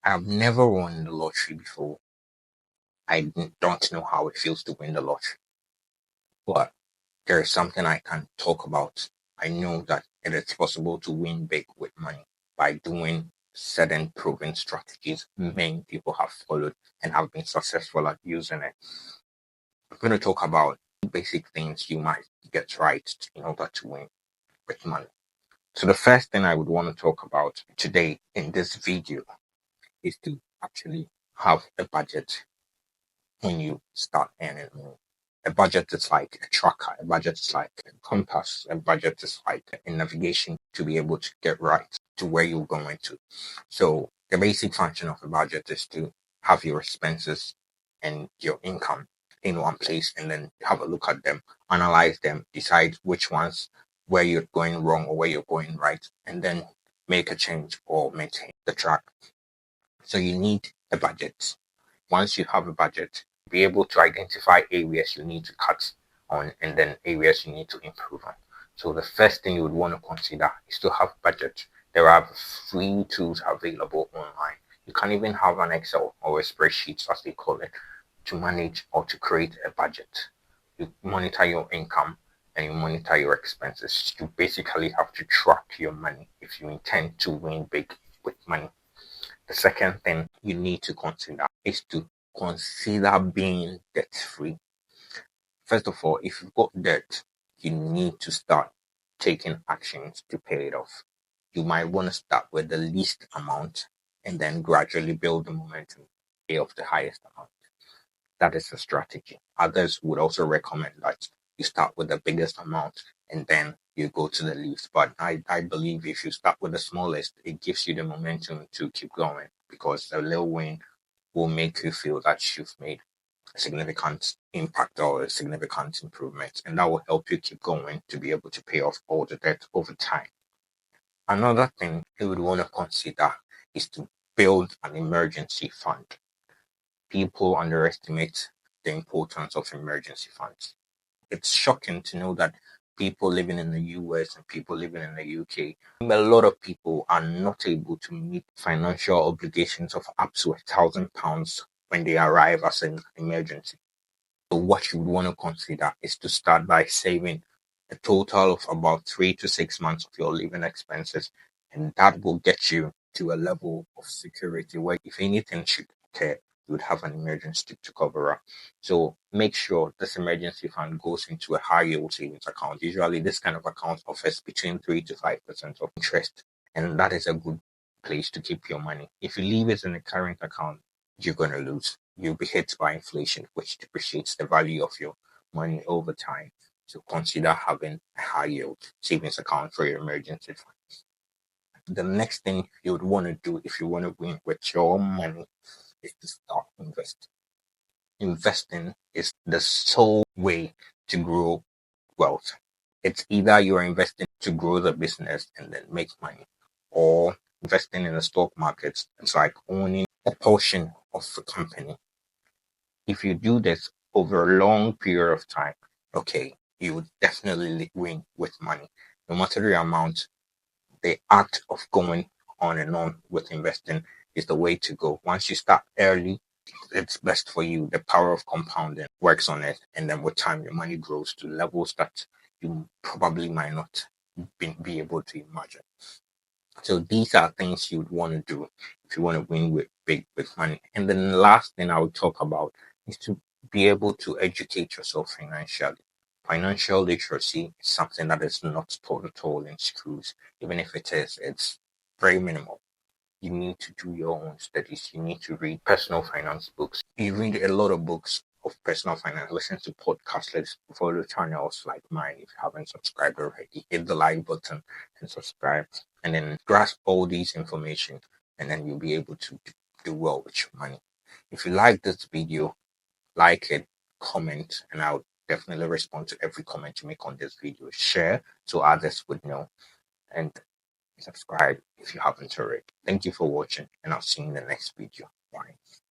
I've never won the lottery before. Don't know how it feels to win the lottery, but there is something I can talk about. I know that it is possible to win big with money by doing certain proven strategies many people have followed and have been successful at using it. I'm going to talk about basic things you might get right in order to win with money. So the first thing I would want to talk about today in this video is to actually have a budget when you start earning money. A budget is like a tracker, a budget is like a compass, a budget is like a navigation to be able to get right to where you're going to. So the basic function of a budget is to have your expenses and your income in one place and then have a look at them, analyze them, decide which ones where you're going wrong or where you're going right, and then make a change or maintain the track. So you need a budget. Once you have a budget, be able to identify areas you need to cut on and then areas you need to improve on. So the first thing you would want to consider is to have budget. There are free tools available online. You can even have an Excel or a spreadsheet, as they call it, to manage or to create a budget. You monitor your income and you monitor your expenses. You basically have to track your money if you intend to win big with money. The second thing you need to consider is to consider being debt free. First of all, if you've got debt, you need to start taking actions to pay it off. You might want to start with the least amount and then gradually build the momentum, pay off the highest amount. That is a strategy. Others would also recommend that you start with the biggest amount and then you go to the least. But I believe if you start with the smallest, it gives you the momentum to keep going because the little win will make you feel that you've made a significant impact or a significant improvement. And that will help you keep going to be able to pay off all the debt over time. Another thing you would want to consider is to build an emergency fund. People underestimate the importance of emergency funds. It's shocking to know that people living in the US and people living in the UK, a lot of people are not able to meet financial obligations of up to £1,000 when they arrive as an emergency. So what you would want to consider is to start by saving a total of about 3 to 6 months of your living expenses, and that will get you to a level of security where if anything should occur, you would have an emergency to cover up. So make sure this emergency fund goes into a high yield savings account. Usually, this kind of account offers between 3 to 5% of interest, and that is a good place to keep your money. If you leave it in a current account, you're going to lose. You'll be hit by inflation, which depreciates the value of your money over time. So consider having a high yield savings account for your emergency fund. The next thing you would want to do if you want to win with your money is to start investing. Investing is the sole way to grow wealth. It's either you're investing to grow the business and then make money, or investing in the stock market. It's like owning a portion of the company. If you do this over a long period of time, okay, you would definitely win with money. No matter the amount, the act of going on and on with investing is the way to go. Once you start early, it's best for you. The power of compounding works on it. And then with time, your money grows to levels that you probably might not be able to imagine. So these are things you'd want to do if you want to win with big with money. And then the last thing I would talk about is to be able to educate yourself financially. Financial literacy is something that is not taught at all in schools. Even if it is, it's very minimal. You need to do your own studies. You need to read personal finance books. You read a lot of books of personal finance. Listen to podcasts. Let's follow channels like mine. If you haven't subscribed already, hit the like button and subscribe. And then grasp all these information. And then you'll be able to do well with your money. If you like this video, like it, comment, and I'll definitely respond to every comment you make on this video. Share so others would know. And subscribe if you haven't already. Thank you for watching, and I'll see you in the next video. Bye.